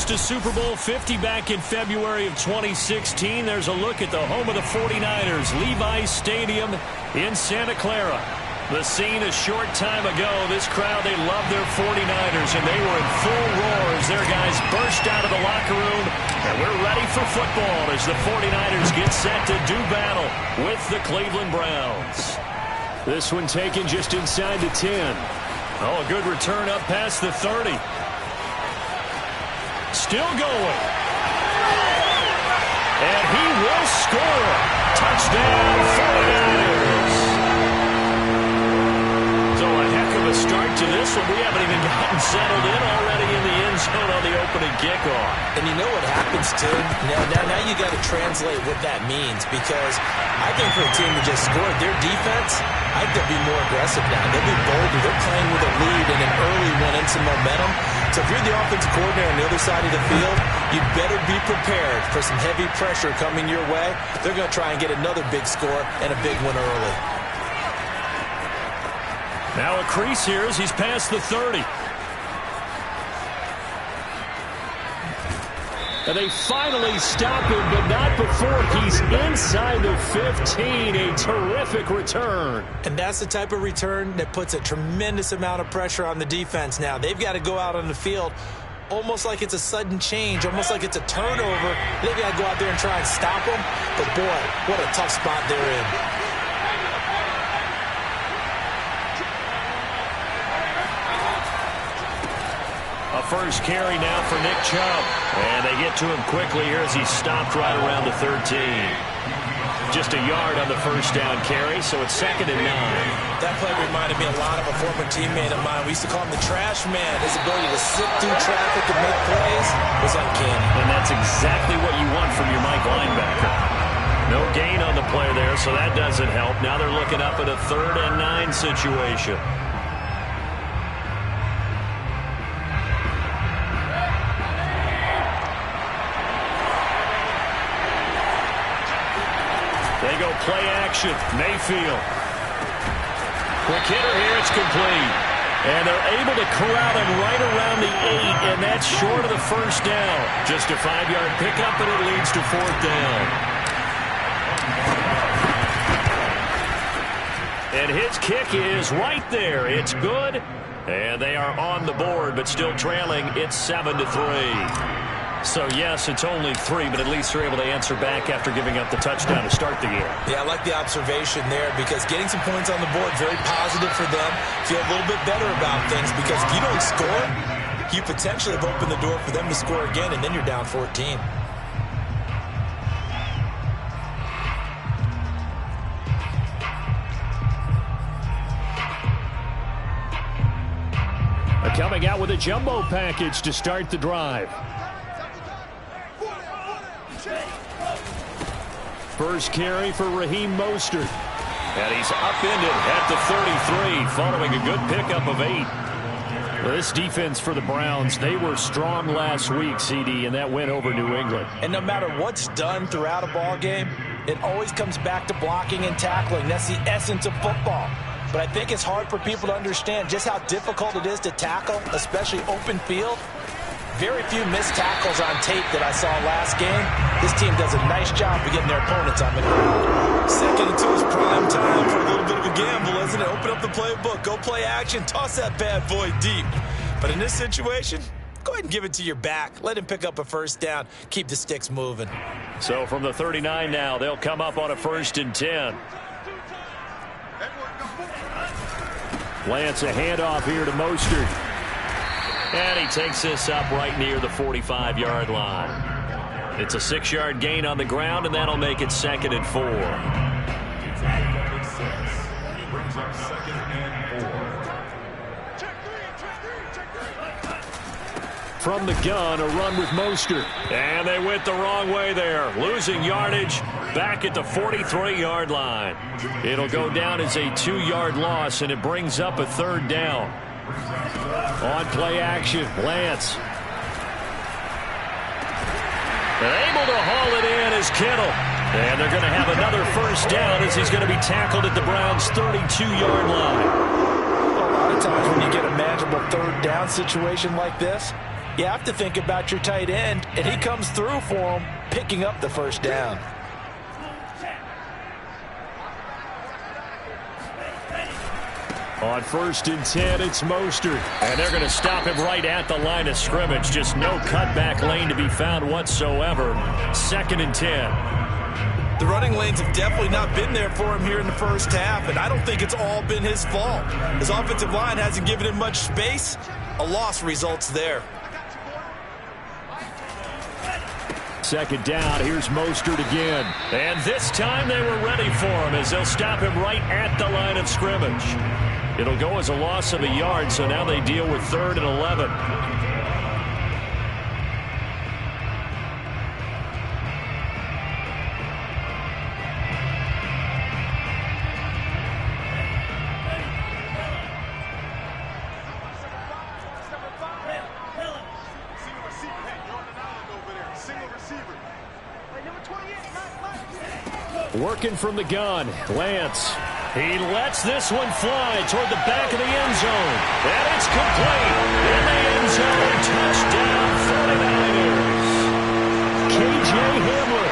lost to Super Bowl 50 back in February of 2016. There's a look at the home of the 49ers, Levi's Stadium in Santa Clara. The scene a short time ago, this crowd, they love their 49ers, and they were in full roar as their guys burst out of the locker room. And we're ready for football as the 49ers get set to do battle with the Cleveland Browns. This one taken just inside the 10. Oh, a good return up past the 30. Still going. And he will score. Touchdown, 49ers. So a heck of a start to this one. We haven't even gotten settled in already in the end zone on the opening kickoff. And you know what happens, too? Now you got to translate what that means, because I think for a team to just score, their defense, I think they'll be more aggressive now. They'll be bolder. They're playing with a lead and an early one and some momentum. So if you're the offensive coordinator on the other side of the field, you'd better be prepared for some heavy pressure coming your way. They're going to try and get another big score and a big one early. Now a crease here as he's past the 30. And they finally stop him, but not before he's inside the 15. A terrific return. And that's the type of return that puts a tremendous amount of pressure on the defense now. They've got to go out on the field almost like it's a sudden change, almost like it's a turnover. They've got to go out there and try and stop them. But, boy, what a tough spot they're in. A first carry now for Nick Chubb. And they get to him quickly here as he stopped right around the 13. Just a yard on the first down carry, so it's 2nd and 9. That play reminded me a lot of a former teammate of mine. We used to call him the trash man. His ability to sift through traffic and make plays was uncanny. And that's exactly what you want from your Mike linebacker. No gain on the play there, so that doesn't help. Now they're looking up at a 3rd and 9 situation. They go play action. Mayfield. Quick hitter here. It's complete. And they're able to corral him right around the 8, and that's short of the first down. Just a 5-yard pickup, and it leads to 4th down. And his kick is right there. It's good. And they are on the board, but still trailing. It's 7-3. So, yes, it's only 3, but at least they're able to answer back after giving up the touchdown to start the game. Yeah, I like the observation there, because getting some points on the board, very positive for them. Feel a little bit better about things, because if you don't score, you potentially have opened the door for them to score again, and then you're down 14. Coming out with a jumbo package to start the drive. First carry for Raheem Mostert. And he's upended at the 33, following a good pickup of 8. Well, this defense for the Browns, they were strong last week, CD, and that went over New England. And no matter what's done throughout a ball game, it always comes back to blocking and tackling. That's the essence of football. But I think it's hard for people to understand just how difficult it is to tackle, especially open field. Very few missed tackles on tape that I saw last game. This team does a nice job of getting their opponents on the ground. 2nd and 2 is prime time for a little bit of a gamble, isn't it? Open up the playbook, go play action, toss that bad boy deep. But in this situation, go ahead and give it to your back. Let him pick up a first down. Keep the sticks moving. So from the 39 now, they'll come up on a 1st and 10. Lance, a handoff here to Mostert. And he takes this up right near the 45-yard line. It's a 6-yard gain on the ground, and that'll make it 2nd and 4. From the gun, a run with Mostert. And they went the wrong way there. Losing yardage back at the 43-yard line. It'll go down as a 2-yard loss, and it brings up a 3rd down. On play action, Lance. They're able to haul it in as Kittle. And they're going to have another first down as he's going to be tackled at the Browns' 32-yard line. A lot of times when you get a manageable 3rd down situation like this, You have to think about your tight end, and he comes through for him, picking up the first down. On 1st and 10, it's Mostert. And they're going to stop him right at the line of scrimmage. Just no cutback lane to be found whatsoever. 2nd and 10. The running lanes have definitely not been there for him here in the first half, and I don't think it's all been his fault. His offensive line hasn't given him much space. A loss results there. 2nd down, here's Mostert again. And this time they were ready for him as they'll stop him right at the line of scrimmage. It'll go as a loss of a yard, so now they deal with 3rd and 11. Working from the gun, Lance. He lets this one fly toward the back of the end zone. And it's complete. In the end zone, touchdown 49ers. KJ Hamler,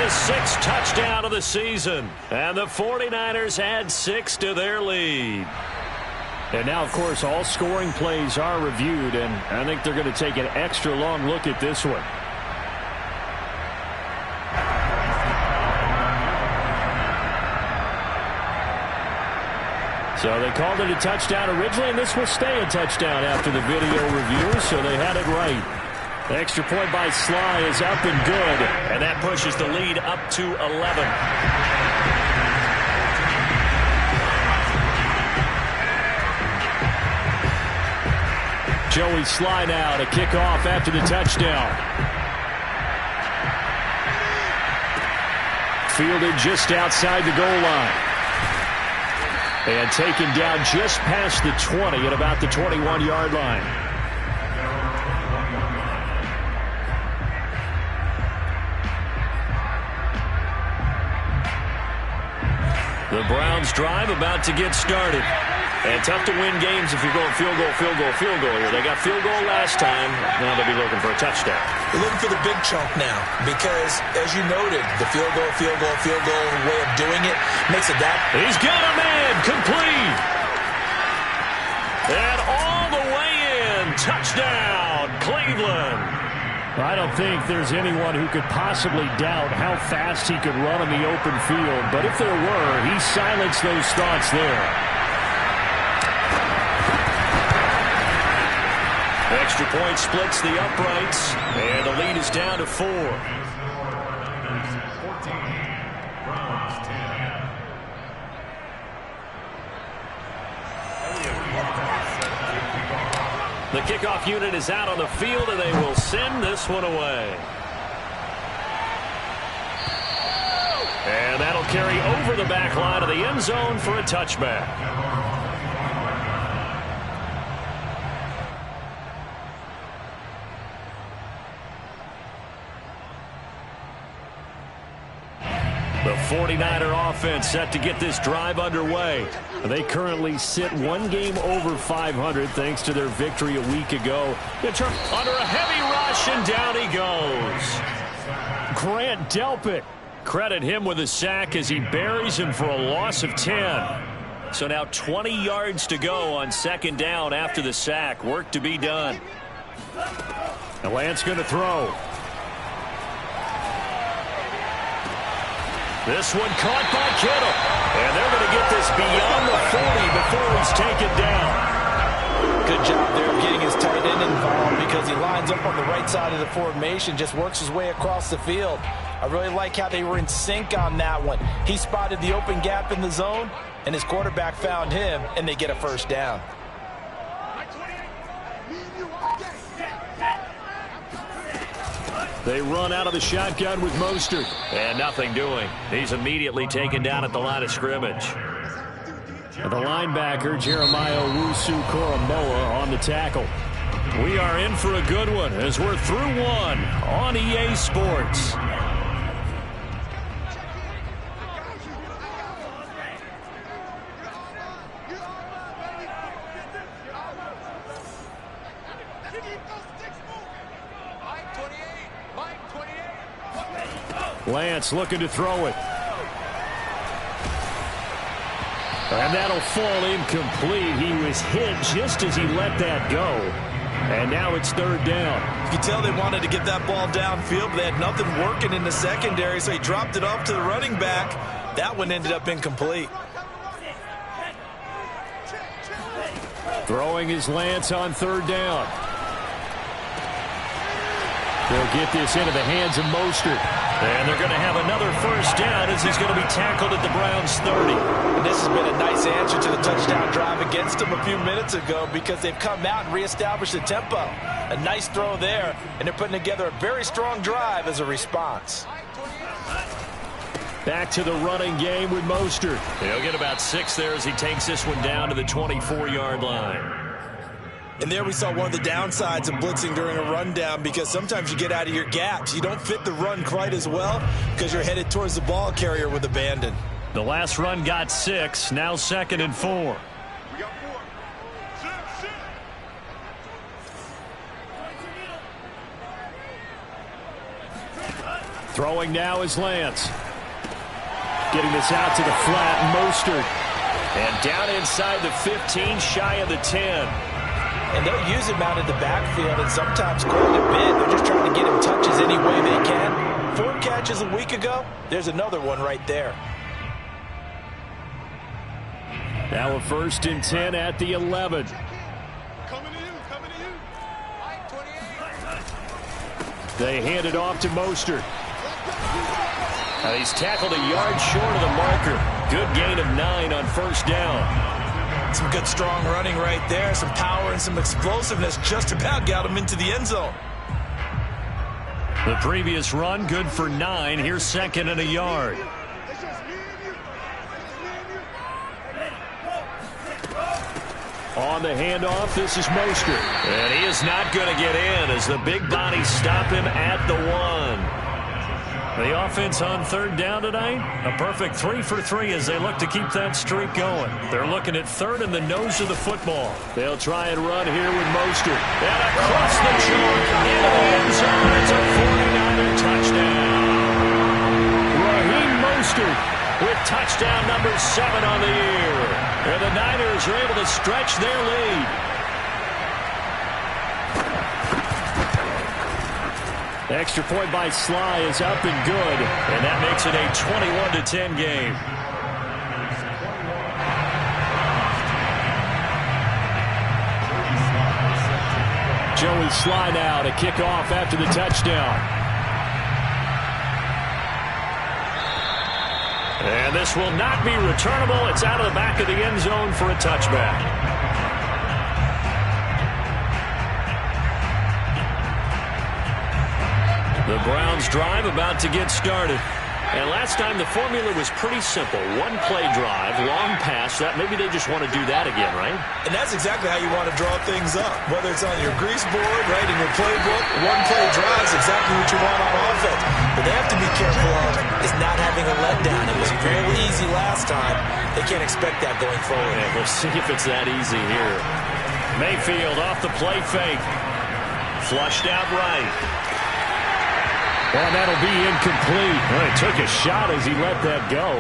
his 6th touchdown of the season. And the 49ers add 6 to their lead. And now, of course, all scoring plays are reviewed, and I think they're going to take an extra long look at this one. So they called it a touchdown originally, and this will stay a touchdown after the video review, so they had it right. The extra point by Sly is up and good, and that pushes the lead up to 11. Joey Sly now to kick off after the touchdown. Fielded just outside the goal line. And taken down just past the 20 at about the 21-yard line. The Browns drive about to get started. And tough to win games if you're going field goal, field goal, field goal here. They got field goal last time. Now they'll be looking for a touchdown. They're looking for the big chunk now because, as you noted, the field goal way of doing it makes it that. He's got a man complete. And all the way in. Touchdown, Cleveland. I don't think there's anyone who could possibly doubt how fast he could run on the open field. But if there were, he silenced those thoughts there. Extra point splits the uprights, and the lead is down to 4. The kickoff unit is out on the field, and they will send this one away. And that'll carry over the back line of the end zone for a touchback. The 49er offense set to get this drive underway. They currently sit one game over 500 thanks to their victory a week ago. Under a heavy rush, and down he goes. Grant Delpit. Credit him with a sack as he buries him for a loss of 10. So now 20 yards to go on 2nd down after the sack. Work to be done. And Lance going to throw. This one caught by Kittle. And they're going to get this beyond the 40 before he's taken down. Good job there of getting his tight end involved because he lines up on the right side of the formation, just works his way across the field. I really like how they were in sync on that one. He spotted the open gap in the zone, and his quarterback found him, and they get a first down. They run out of the shotgun with Mostert. And nothing doing. He's immediately taken down at the line of scrimmage. The linebacker, Jeremiah Owusu-Koramoah, on the tackle. We are in for a good one as we're through one on EA Sports. Lance looking to throw it. And that'll fall incomplete. He was hit just as he let that go. And now it's third down. You can tell they wanted to get that ball downfield, but they had nothing working in the secondary, so he dropped it off to the running back. That one ended up incomplete. Throwing is Lance on third down. They'll get this into the hands of Mostert. And they're going to have another first down as he's going to be tackled at the Browns' 30. And this has been a nice answer to the touchdown drive against them a few minutes ago because they've come out and reestablished the tempo. A nice throw there, and they're putting together a very strong drive as a response. Back to the running game with Mostert. He'll get about 6 there as he takes this one down to the 24-yard line. And there we saw one of the downsides of blitzing during a rundown because sometimes you get out of your gaps. You don't fit the run quite as well because you're headed towards the ball carrier with abandon. The last run got 6, now 2nd and 4. Throwing now is Lance. Getting this out to the flat, Mostert. And down inside the 15, shy of the 10. And they'll use him out in the backfield and sometimes quite a bit. They're just trying to get him touches any way they can. 4 catches a week ago. There's another one right there. Now a 1st and 10 at the 11. They hand it off to Mostert. Now he's tackled a yard short of the marker. Good gain of 9 on first down. Some good strong running right there. Some power and some explosiveness just about got him into the end zone. The previous run good for 9. Here's 2nd and a yard. On the handoff, this is Mostert. And he is not going to get in as the big bodies stop him at the 1. The offense on third down tonight, a perfect 3 for 3 as they look to keep that streak going. They're looking at 3rd and the nose of the football. They'll try and run here with Mostert. And across the chalk into the end zone. It's a 49er touchdown. Raheem Mostert with touchdown number 7 on the year. And the Niners are able to stretch their lead. Extra point by Sly is up and good, and that makes it a 21-10 game. Joey Sly now to kick off after the touchdown. And this will not be returnable. It's out of the back of the end zone for a touchback. The Browns drive about to get started. And last time the formula was pretty simple. 1-play drive, long pass. That maybe they just want to do that again, right? And that's exactly how you want to draw things up. Whether it's on your grease board, right, in your playbook, 1-play drive is exactly what you want on offense. But they have to be careful of is not having a letdown. It was real easy last time. They can't expect that going forward. Yeah, we'll see if it's that easy here. Mayfield off the play fake. Flushed out right. Well, that'll be incomplete. Well, he took a shot as he let that go.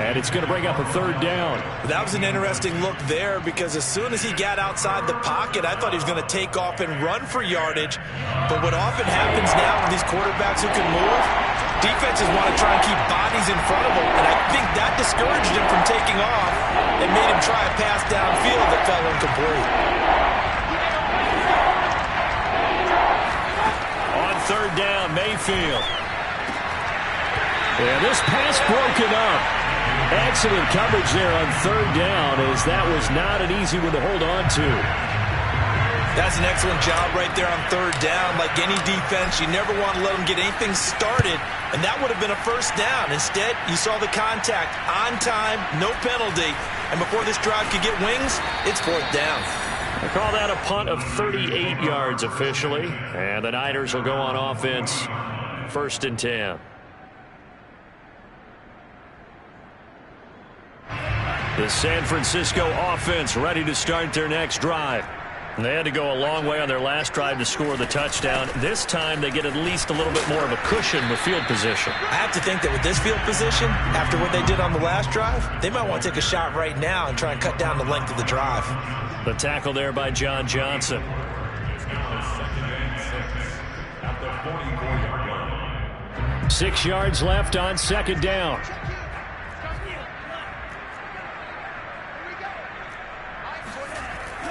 And it's going to bring up a 3rd down. That was an interesting look there because as soon as he got outside the pocket, I thought he was going to take off and run for yardage. But what often happens now with these quarterbacks who can move, defenses want to try and keep bodies in front of them. And I think that discouraged him from taking off and made him try a pass downfield that fell incomplete. 3rd down, Mayfield. And this pass broken up. Excellent coverage there on 3rd down as that was not an easy one to hold on to. That's an excellent job right there on 3rd down. Like any defense, you never want to let them get anything started, and that would have been a 1st down. Instead, you saw the contact on time, no penalty, and before this drive could get wings, it's 4th down. They call that a punt of 38 yards officially. And the Niners will go on offense 1st and 10. The San Francisco offense ready to start their next drive. They had to go a long way on their last drive to score the touchdown. This time they get at least a little bit more of a cushion with field position. I have to think that with this field position, after what they did on the last drive, they might want to take a shot right now and try and cut down the length of the drive. The tackle there by John Johnson. Second 6 yards left on second down.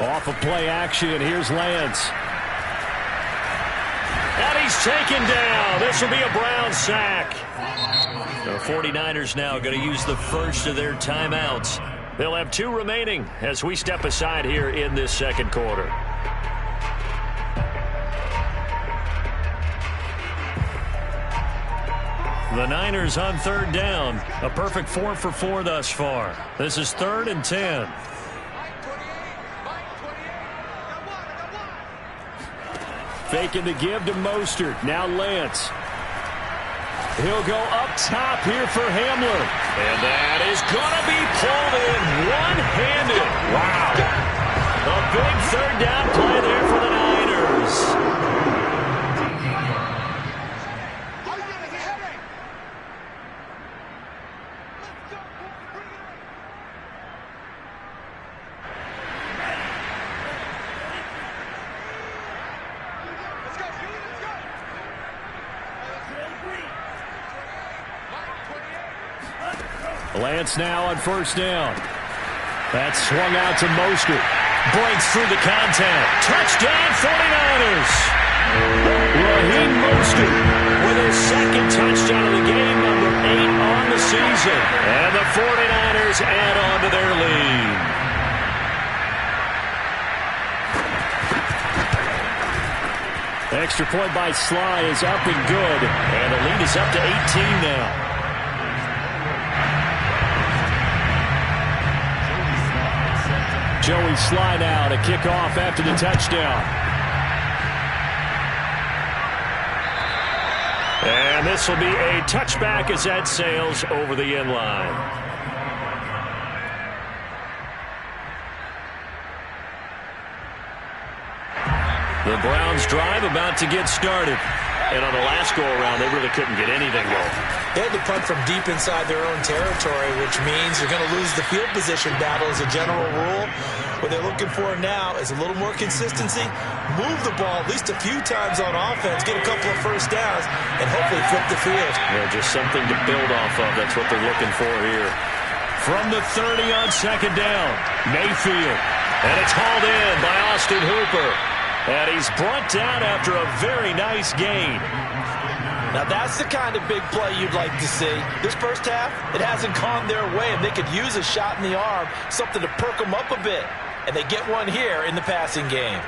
Off of play action, here's Lance. And he's taken down. This will be a Brown sack. The 49ers now going to use the first of their timeouts. They'll have 2 remaining as we step aside here in this second quarter. The Niners on third down. A perfect 4 for 4 thus far. This is 3rd and 10. Faking the give to Mostert. Now Lance. He'll go up top here for Hamler. And that is going to be pulled in one-handed. Wow. A big third down play there for the Niners. Lance now on first down. That's swung out to Mostert. Breaks through the contact. Touchdown 49ers. Raheem Mostert with his second touchdown of the game, number 8 on the season. And the 49ers add on to their lead. Extra point by Sly is up and good. And the lead is up to 18 now. Joey Sly now to kick off after the touchdown. And this will be a touchback as that sails over the end line. The Browns drive about to get started. And on the last go-around, they really couldn't get anything going. They had to punt from deep inside their own territory, which means they're going to lose the field position battle as a general rule. What they're looking for now is a little more consistency, move the ball at least a few times on offense, get a couple of first downs, and hopefully flip the field. Yeah, just something to build off of. That's what they're looking for here. From the 30 on second down, Mayfield. And it's hauled in by Austin Hooper. And he's brought down after a very nice gain. Now that's the kind of big play you'd like to see. This first half, it hasn't gone their way, and they could use a shot in the arm, something to perk them up a bit. And they get one here in the passing game.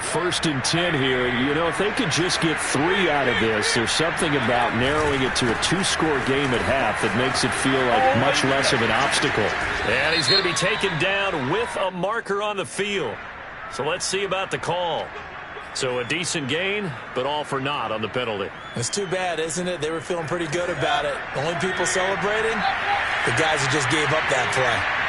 First and 10 here. You know, if they could just get 3 out of this, there's something about narrowing it to a 2-score game at half that makes it feel like much less of an obstacle. And he's going to be taken down with a marker on the field. So let's see about the call. So a decent gain, but all for naught on the penalty. It's too bad, isn't it? They were feeling pretty good about it. The only people celebrating, the guys who just gave up that play.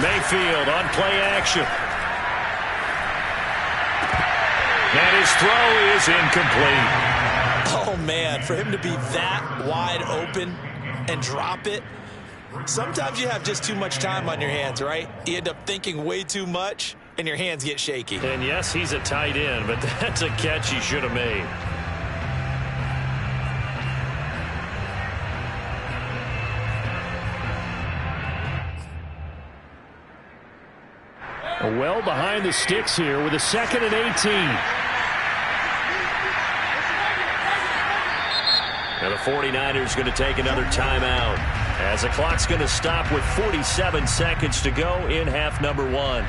Mayfield on play action. And his throw is incomplete. Oh, man, for him to be that wide open and drop it, sometimes you have just too much time on your hands, right? You end up thinking way too much, and your hands get shaky. And, yes, he's a tight end, but that's a catch he should have made. Well behind the sticks here with a 2nd and 18. And the 49ers going to take another timeout as the clock's going to stop with 47 seconds to go in half number 1.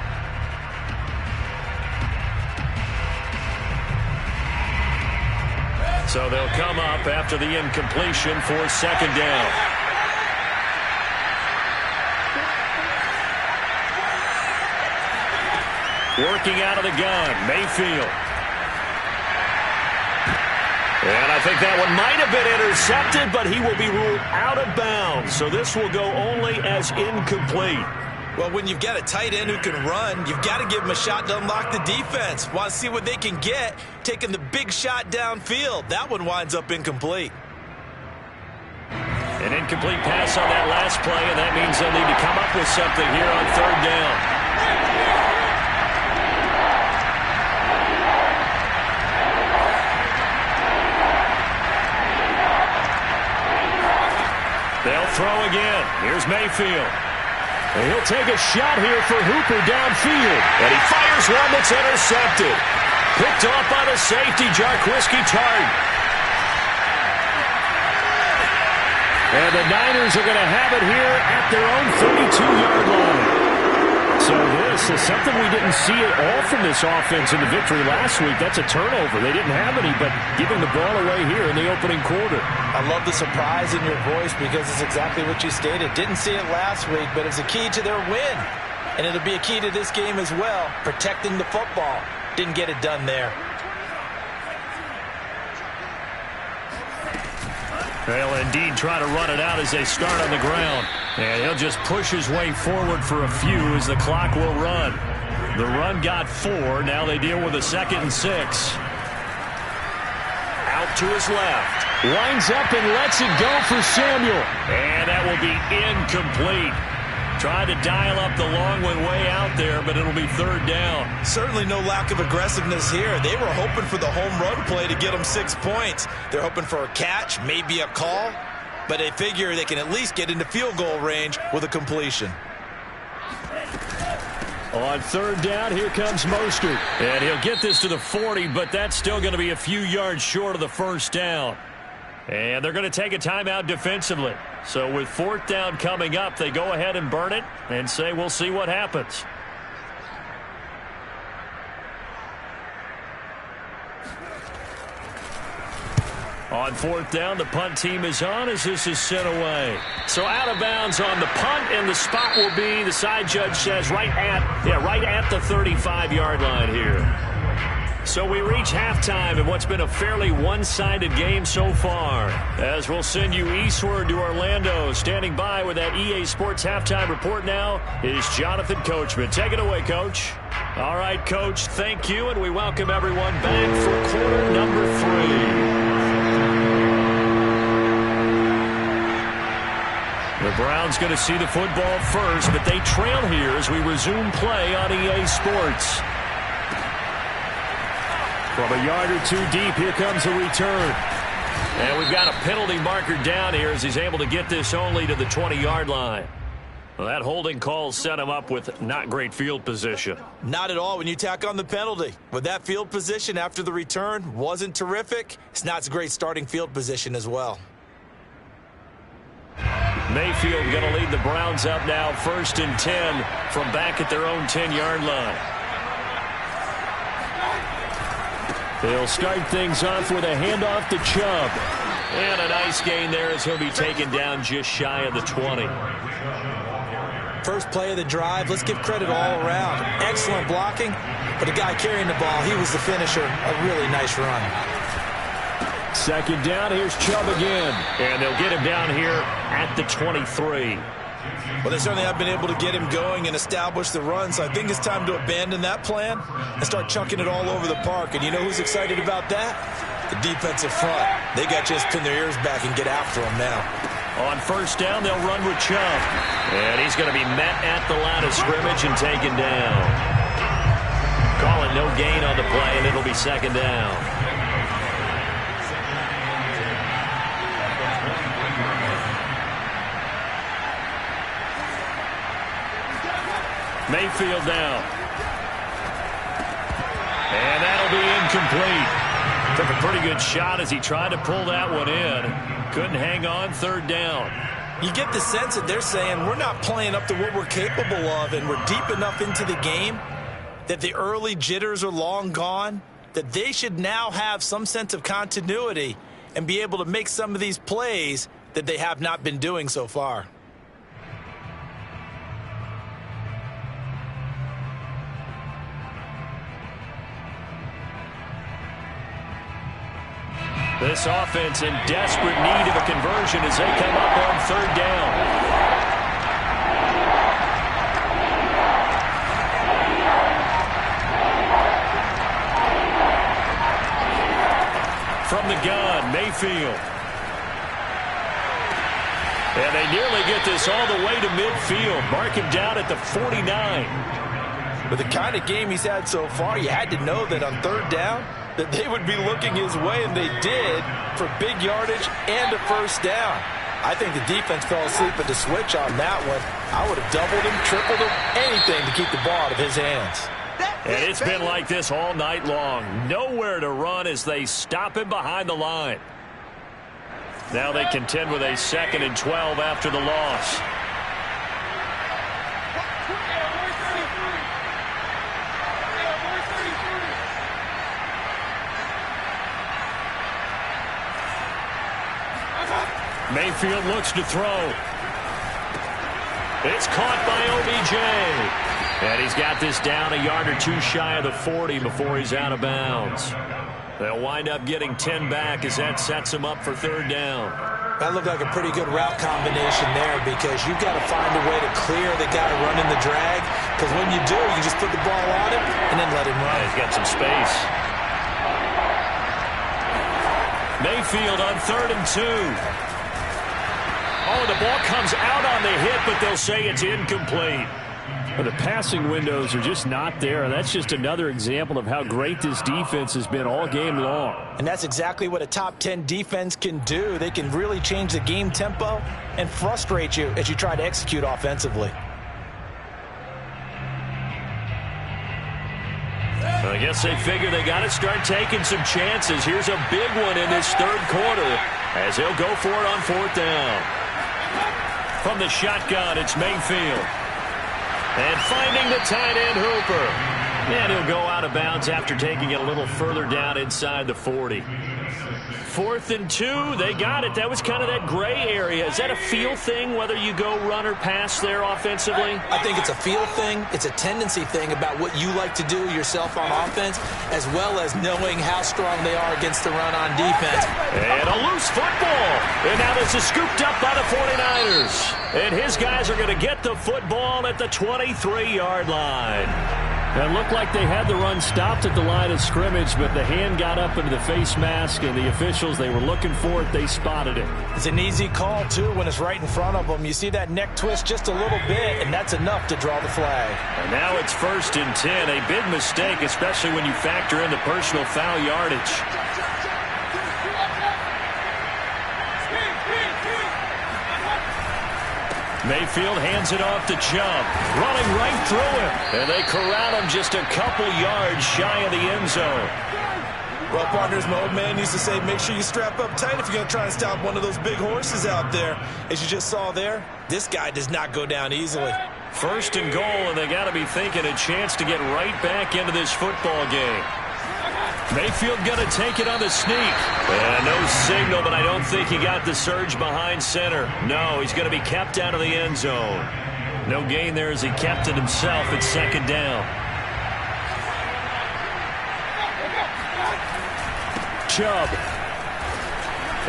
So they'll come up after the incompletion for second down. Working out of the gun, Mayfield. And I think that one might have been intercepted, but he will be ruled out of bounds. So this will go only as incomplete. Well, when you've got a tight end who can run, you've got to give him a shot to unlock the defense. Want to see what they can get, taking the big shot downfield. That one winds up incomplete. An incomplete pass on that last play, and that means they'll need to come up with something here on third down. They'll throw again. Here's Mayfield. And he'll take a shot here for Hooper downfield. And he fires one that's intercepted. Picked off by the safety, Jarquiski Tartt. And the Niners are going to have it here at their own 32-yard line. So this is something we didn't see at all from this offense in the victory last week. That's a turnover. They didn't have any, but giving the ball away here in the opening quarter. I love the surprise in your voice because it's exactly what you stated. Didn't see it last week, but it's a key to their win. And it'll be a key to this game as well, protecting the football. Didn't get it done there. They'll indeed try to run it out as they start on the ground. And he'll just push his way forward for a few as the clock will run. The run got 4. Now they deal with a 2nd and 6. Out to his left. Winds up and lets it go for Samuel. And that will be incomplete. Trying to dial up the long one way out there, but it'll be third down. Certainly no lack of aggressiveness here. They were hoping for the home run play to get them 6 points. They're hoping for a catch, maybe a call, but they figure they can at least get into field goal range with a completion. On third down, here comes Mostert. And he'll get this to the 40, but that's still going to be a few yards short of the first down. And they're going to take a timeout defensively. So with fourth down coming up, they go ahead and burn it and say we'll see what happens. On fourth down, the punt team is on as this is sent away. So out of bounds on the punt, and the spot will be, the side judge says, right at the 35-yard line here. So we reach halftime in what's been a fairly one-sided game so far. As we'll send you eastward to Orlando. Standing by with that EA Sports halftime report now is Jonathan Coachman. Take it away, Coach. All right, Coach, thank you, and we welcome everyone back for quarter number 3. The Browns going to see the football first, but they trail here as we resume play on EA Sports. From a yard or two deep, here comes the return. And we've got a penalty marker down here as he's able to get this only to the 20-yard line. Well, that holding call set him up with not great field position. Not at all when you tack on the penalty. With that field position after the return wasn't terrific. It's not a great starting field position as well. Mayfield going to lead the Browns up now, 1st and 10 from back at their own 10-yard line. They'll start things off with a handoff to Chubb. And a nice gain there as he'll be taken down just shy of the 20. First play of the drive, let's give credit all around. Excellent blocking, but the guy carrying the ball, he was the finisher. A really nice run. Second down, here's Chubb again. And they'll get him down here at the 23. Well, they certainly have been able to get him going and establish the run, so I think it's time to abandon that plan and start chunking it all over the park. And you know who's excited about that? The defensive front. They got to just pin their ears back and get after him now. On first down, they'll run with Chubb. And he's going to be met at the line of scrimmage and taken down. Calling no gain on the play, and it'll be second down. Mayfield now. And that'll be incomplete. Took a pretty good shot as he tried to pull that one in. Couldn't hang on, third down. You get the sense that they're saying we're not playing up to what we're capable of, and we're deep enough into the game that the early jitters are long gone, that they should now have some sense of continuity and be able to make some of these plays that they have not been doing so far. This offense in desperate need of a conversion as they come up on third down. From the gun, Mayfield. And they nearly get this all the way to midfield. Mark him down at the 49. With the kind of game he's had so far, you had to know that on third down that they would be looking his way, and they did, for big yardage and a first down. I think the defense fell asleep at the switch on that one. I would have doubled him, tripled him, anything to keep the ball out of his hands. And it's been like this all night long. Nowhere to run as they stop him behind the line. Now they contend with a 2nd and 12 after the loss. Mayfield looks to throw. It's caught by OBJ. And he's got this down a yard or two shy of the 40 before he's out of bounds. They'll wind up getting 10 back as that sets him up for third down. That looked like a pretty good route combination there, because you've got to find a way to clear the guy running the drag, because when you do, you just put the ball on him and then let him run. He's got some space. Mayfield on 3rd and 2. Oh, the ball comes out on the hit, but they'll say it's incomplete. Well, the passing windows are just not there. That's just another example of how great this defense has been all game long. And that's exactly what a top 10 defense can do. They can really change the game tempo and frustrate you as you try to execute offensively. I guess they figure they got to start taking some chances. Here's a big one in this third quarter as they'll go for it on 4th down. From the shotgun, it's Mayfield. And finding the tight end, Hooper. And he'll go out of bounds after taking it a little further down inside the 40. 4th and 2, they got it. That was kind of that gray area. Is that a feel thing, whether you go run or pass there offensively? I think it's a feel thing. It's a tendency thing about what you like to do yourself on offense, as well as knowing how strong they are against the run on defense. And a loose football. And now this is scooped up by the 49ers. And his guys are going to get the football at the 23-yard line. It looked like they had the run stopped at the line of scrimmage, but the hand got up into the face mask, and the officials, they were looking for it. They spotted it. It's an easy call, too, when it's right in front of them. You see that neck twist just a little bit, and that's enough to draw the flag. And now it's 1st and 10. A big mistake, especially when you factor in the personal foul yardage. Mayfield hands it off to Chubb, running right through him. And they corral him just a couple yards shy of the end zone. Well, partners, my old man used to say, make sure you strap up tight if you're going to try and stop one of those big horses out there. As you just saw there, this guy does not go down easily. 1st and goal, and they got to be thinking a chance to get right back into this football game. Mayfield going to take it on the sneak. And no signal, but I don't think he got the surge behind center. No, he's going to be kept out of the end zone. No gain there as he kept it himself at 2nd down. Chubb.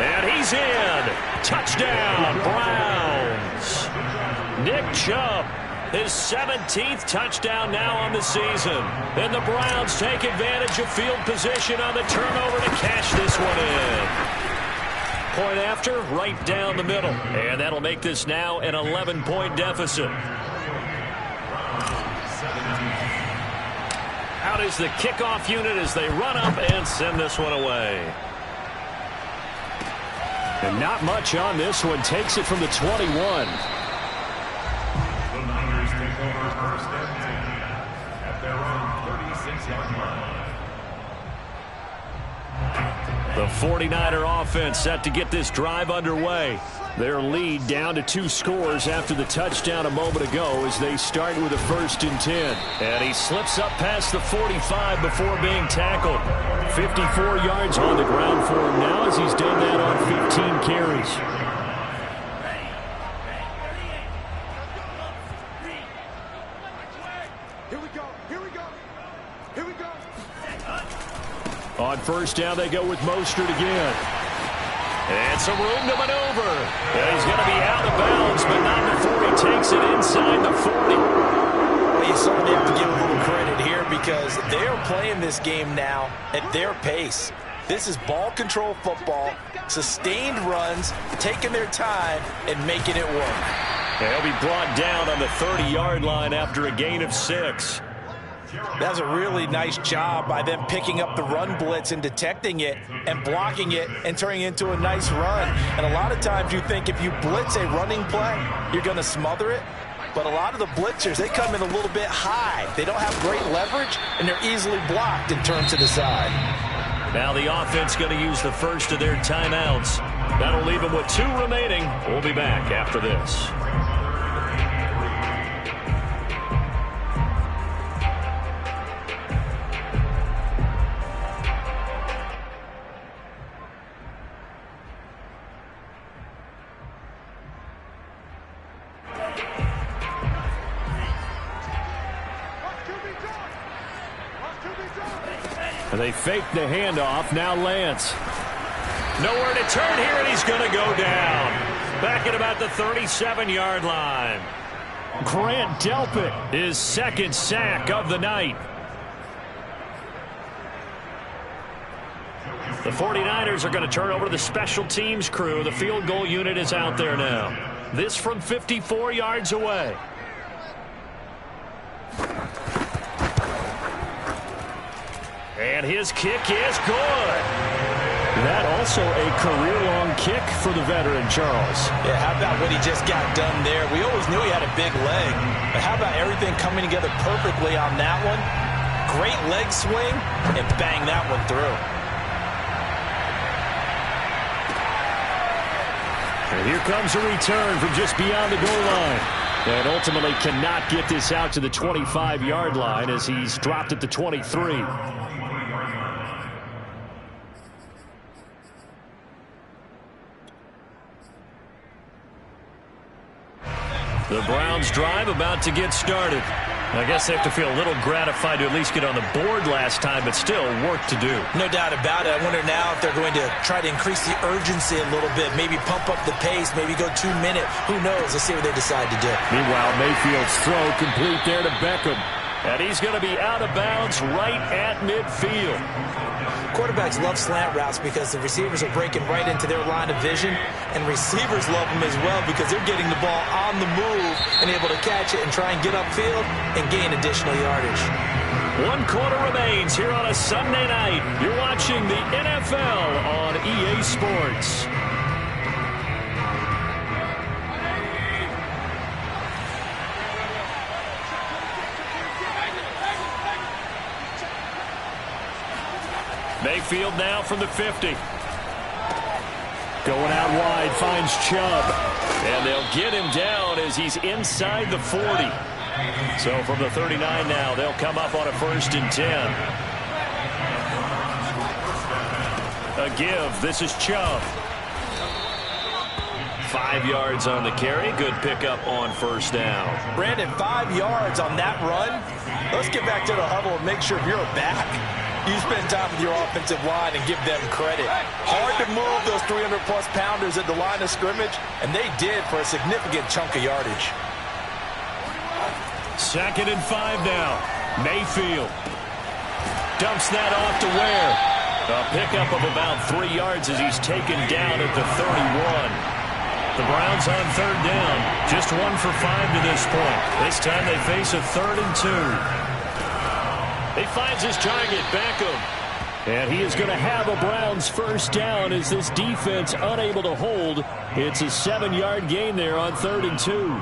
And he's in. Touchdown, Browns. Nick Chubb. His 17th touchdown now on the season. And the Browns take advantage of field position on the turnover to cash this one in. Point after, right down the middle. And that'll make this now an 11-point deficit. Out is the kickoff unit as they run up and send this one away. And not much on this one. Takes it from the 21. The 49er offense set to get this drive underway. Their lead down to 2 scores after the touchdown a moment ago as they start with a 1st and 10. And he slips up past the 45 before being tackled. 54 yards on the ground for him now as he's done that on 15 carries. On 1st down, they go with Mostert again. And some room to maneuver. And he's going to be out of bounds, but not before he takes it inside the 40. Well, you certainly have to give a little credit here because they are playing this game now at their pace. This is ball control football, sustained runs, taking their time, and making it work. They'll be brought down on the 30-yard line after a gain of 6. That's a really nice job by them picking up the run blitz and detecting it and blocking it and turning it into a nice run. And a lot of times you think if you blitz a running play, you're going to smother it. But a lot of the blitzers, they come in a little bit high. They don't have great leverage, and they're easily blocked and turned to the side. Now the offense going to use the first of their timeouts. That'll leave them with 2 remaining. We'll be back after this. They fake the handoff. Now Lance. Nowhere to turn here, and he's going to go down. Back at about the 37-yard line. Grant Delpit, his second sack of the night. The 49ers are going to turn over to the special teams crew. The field goal unit is out there now. This from 54 yards away. And his kick is good. That also a career-long kick for the veteran, Charles. Yeah, how about what he just got done there? We always knew he had a big leg. But how about everything coming together perfectly on that one? Great leg swing, and bang that one through. And here comes a return from just beyond the goal line. And ultimately cannot get this out to the 25-yard line as he's dropped at the 23. The Browns drive about to get started. I guess they have to feel a little gratified to at least get on the board last time, but still work to do. No doubt about it. I wonder now if they're going to try to increase the urgency a little bit, maybe pump up the pace, maybe go 2-minute. Who knows? Let's see what they decide to do. Meanwhile, Mayfield's throw complete there to Beckham. And he's going to be out of bounds right at midfield. Quarterbacks love slant routes because the receivers are breaking right into their line of vision, and receivers love them as well because they're getting the ball on the move and able to catch it and try and get upfield and gain additional yardage. 1 quarter remains here on a Sunday night. You're watching the NFL on EA Sports. Mayfield now from the 50. Going out wide, finds Chubb. And they'll get him down as he's inside the 40. So from the 39 now, they'll come up on a 1st and 10. A give. This is Chubb. 5 yards on the carry. Good pickup on 1st down. Brandon, 5 yards on that run. Let's get back to the huddle and make sure if you're a back, you spend time with your offensive line and give them credit. Hard to move those 300-plus pounders at the line of scrimmage, and they did for a significant chunk of yardage. 2nd and 5 now. Mayfield dumps that off to Ware. A pickup of about 3 yards as he's taken down at the 31. The Browns on 3rd down. Just 1 for 5 to this point. This time they face a 3rd and 2. He finds his target, Beckham. And he is going to have a Browns 1st down as this defense unable to hold. It's a 7-yard gain there on 3rd and 2.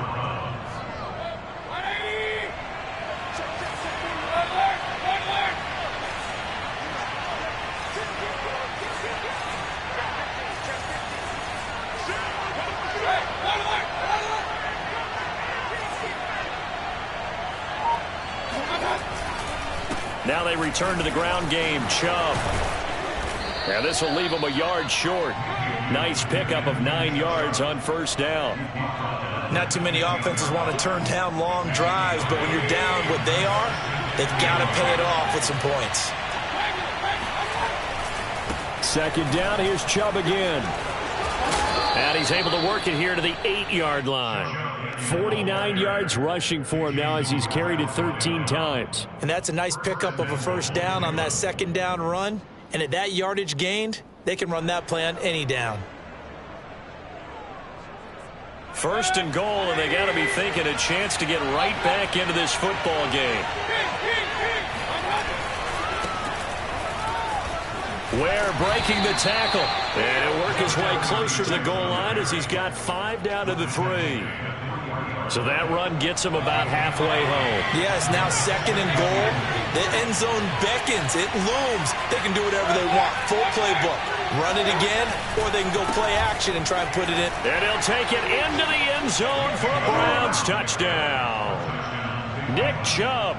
Now they return to the ground game. Chubb. And this will leave them a yard short. Nice pickup of 9 yards on 1st down. Not too many offenses want to turn down long drives, but when you're down what they are, they've got to pay it off with some points. 2nd down. Here's Chubb again. And he's able to work it here to the 8-yard line. 49 yards rushing for him now as he's carried it 13 times. And that's a nice pickup of a first down on that second down run. And at that yardage gained, they can run that play on any down. First and goal, and they got to be thinking a chance to get right back into this football game. Ware breaking the tackle. And he'll work his way closer to the goal line as he's got 5 down to the 3. So that run gets him about halfway home. Yes, now second and goal. The end zone beckons. It looms. They can do whatever they want. Full playbook. Run it again, or they can go play action and try and put it in. And he'll take it into the end zone for a Browns touchdown. Nick Chubb,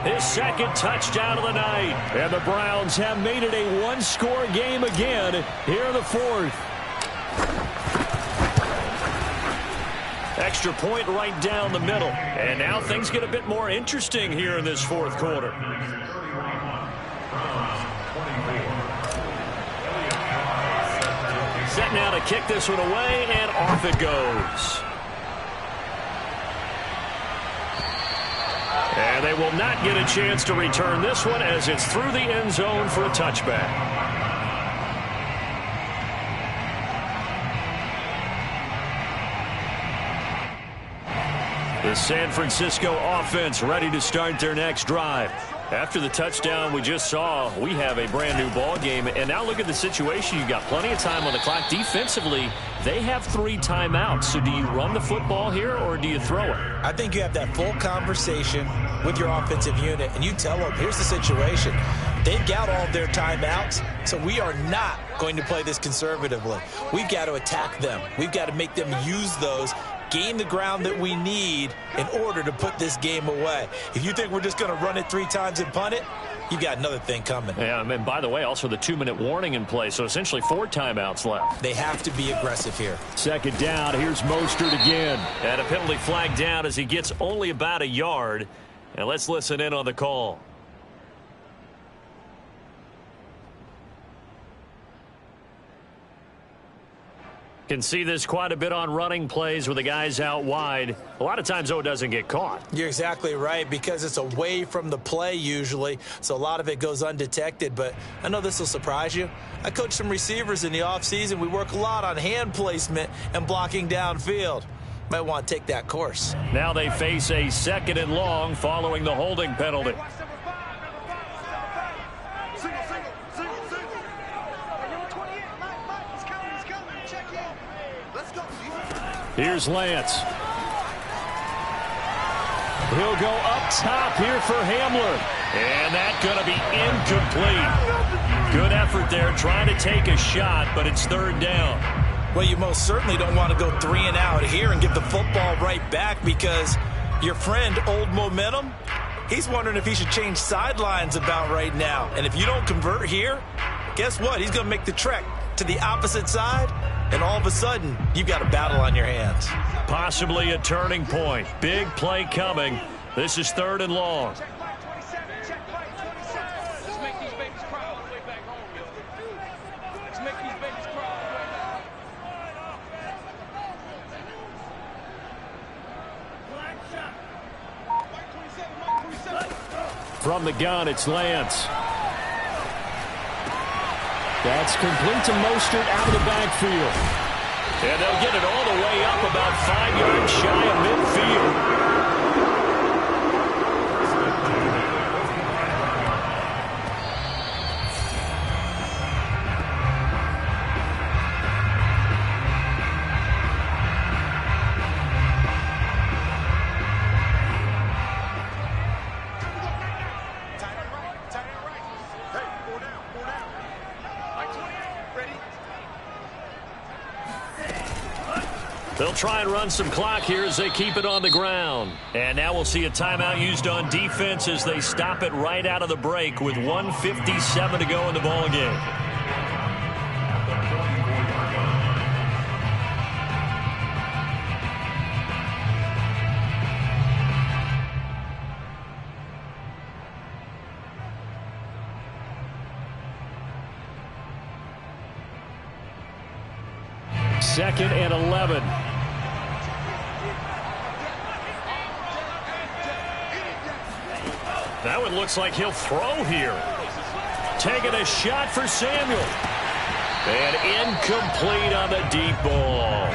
his second touchdown of the night. And the Browns have made it a one-score game again here in the fourth. Extra point right down the middle. And now things get a bit more interesting here in this fourth quarter. Set now to kick this one away, and off it goes. And they will not get a chance to return this one as it's through the end zone for a touchback. The San Francisco offense ready to start their next drive. After the touchdown we just saw, we have a brand new ball game. And now look at the situation. You've got plenty of time on the clock. Defensively, they have 3 timeouts. So do you run the football here or do you throw it? I think you have that full conversation with your offensive unit, and you tell them, here's the situation. They've got all of their timeouts, so we are not going to play this conservatively. We've got to attack them. We've got to make them use those, gain the ground that we need in order to put this game away. If you think we're just going to run it 3 times and punt it, you've got another thing coming. Yeah, and by the way, also the 2-minute warning in play, so essentially 4 timeouts left. They have to be aggressive here. Second down, here's Mostert again. And a penalty flag down as he gets only about a yard. And let's listen in on the call. Can see this quite a bit on running plays with the guys out wide. A lot of times, though, it doesn't get caught. You're exactly right, because it's away from the play usually, so a lot of it goes undetected. But I know this will surprise you. I coach some receivers in the offseason. We work a lot on hand placement and blocking downfield. Might want to take that course. Now they face a 2nd and long following the holding penalty. Here's Lance. He'll go up top here for Hamler. And that's going to be incomplete. Good effort there trying to take a shot, but it's 3rd down. Well, you most certainly don't want to go 3 and out here and give the football right back, because your friend, Old Momentum, he's wondering if he should change sidelines about right now. And if you don't convert here, guess what? He's going to make the trek to the opposite side. And all of a sudden, you've got a battle on your hands. Possibly a turning point. Big play coming. This is 3rd and long. From the gun, it's Lance. That's complete to Mostert out of the backfield. And they'll get it all the way up about 5 yards shy of midfield. They'll try and run some clock here as they keep it on the ground. And now we'll see a timeout used on defense as they stop it right out of the break with 1:57 to go in the ball game. 2nd and 11. That one looks like he'll throw here. Taking a shot for Samuel. And incomplete on the deep ball.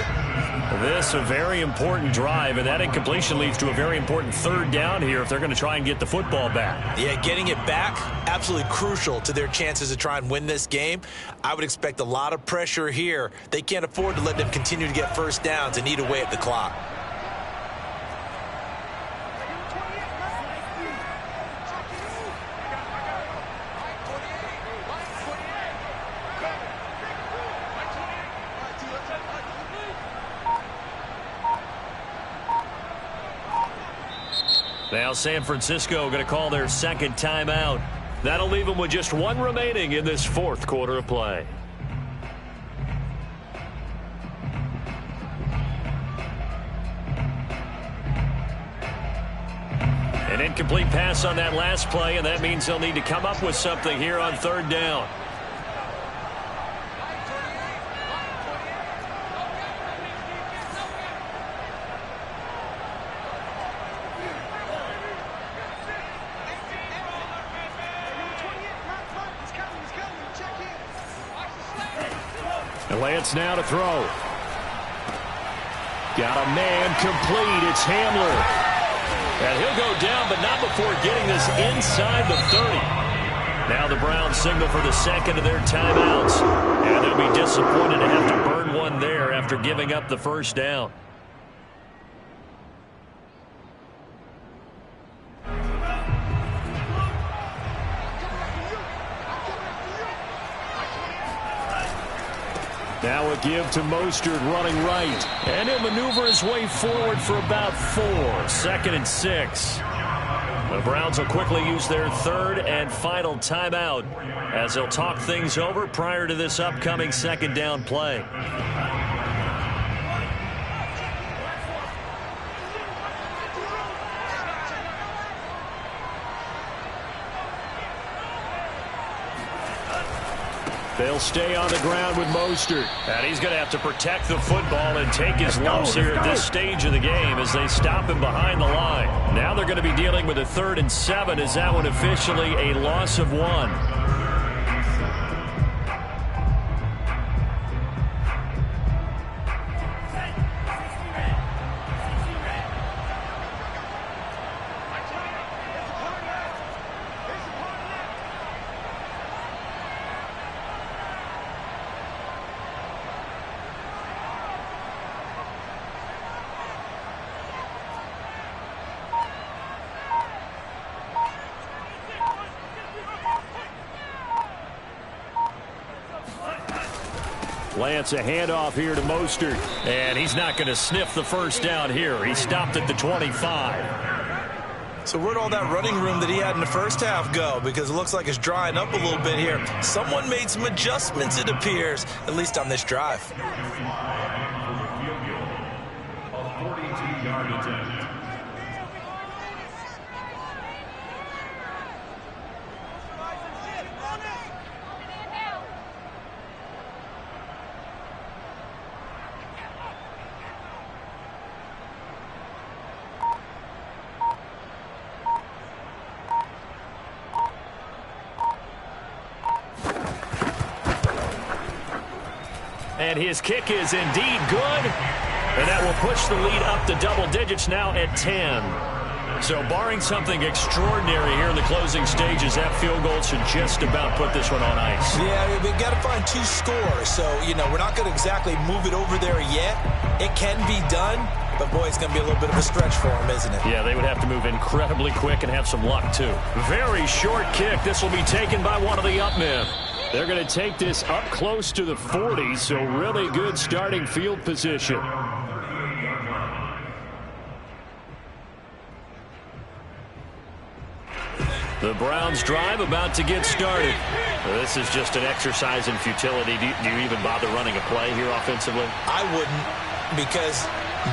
This a very important drive, and that incompletion leads to a very important 3rd down here if they're going to try and get the football back. Yeah, getting it back, absolutely crucial to their chances to try and win this game. I would expect a lot of pressure here. They can't afford to let them continue to get first downs and eat away at the clock. Now San Francisco going to call their 2nd timeout. That'll leave them with just 1 remaining in this 4th quarter of play. An incomplete pass on that last play, and that means they'll need to come up with something here on 3rd down. Lance now to throw. Got a man complete. It's Hamler. And he'll go down, but not before getting this inside the 30. Now the Browns signal for the 2nd of their timeouts. And they'll be disappointed to have to burn one there after giving up the 1st down. Now a give to Mostert running right. And he'll maneuver his way forward for about 4. 2nd and 6. The Browns will quickly use their 3rd and final timeout as they'll talk things over prior to this upcoming 2nd down play. They'll stay on the ground with Mostert. And he's going to have to protect the football and take his lumps here at this stage of the game as they stop him behind the line. Now they're going to be dealing with a 3rd and 7. Is that one officially a loss of 1? Lance a handoff here to Mostert. And he's not going to sniff the 1st down here. He stopped at the 25. So where'd all that running room that he had in the 1st half go? Because it looks like it's drying up a little bit here. Someone made some adjustments, it appears, at least on this drive. A 42-yard attempt. And his kick is indeed good. And that will push the lead up to double digits now at 10. So barring something extraordinary here in the closing stages, that field goal should just about put this one on ice. Yeah, we've got to find 2 scores. So, you know, we're not going to exactly move it over there yet. It can be done. But, boy, it's going to be a little bit of a stretch for them, isn't it? Yeah, they would have to move incredibly quick and have some luck, too. Very short kick. This will be taken by one of the up men. They're going to take this up close to the 40, so really good starting field position. The Browns drive about to get started. This is just an exercise in futility. Do you even bother running a play here offensively? I wouldn't, because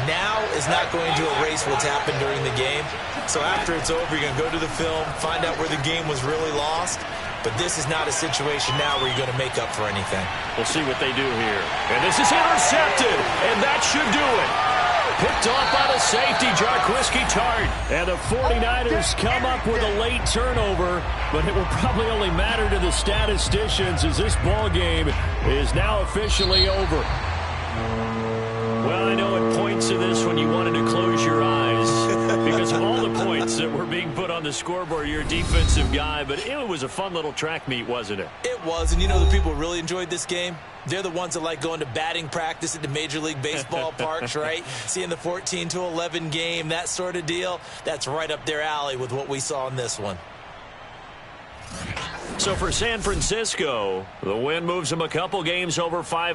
now is not going to erase what's happened during the game. So after it's over, you're going to go to the film, find out where the game was really lost, But this is not a situation now where you're going to make up for anything. We'll see what they do here. And this is intercepted, and that should do it. Picked off by the safety, Jaquiski Tartt. And the 49ers come up with a late turnover, but it will probably only matter to the statisticians as this ball game is now officially over. Well, I know at points of this when you wanted to close your eyes because of all the points that were being put on the scoreboard. You're a defensive guy, but it was a fun little track meet, wasn't it? It was, and you know the people who really enjoyed this game? They're the ones that like going to batting practice at the Major League Baseball parks, right? Seeing the 14-11 game, that sort of deal. That's right up their alley with what we saw in this one. So for San Francisco, the win moves them a couple games over 500.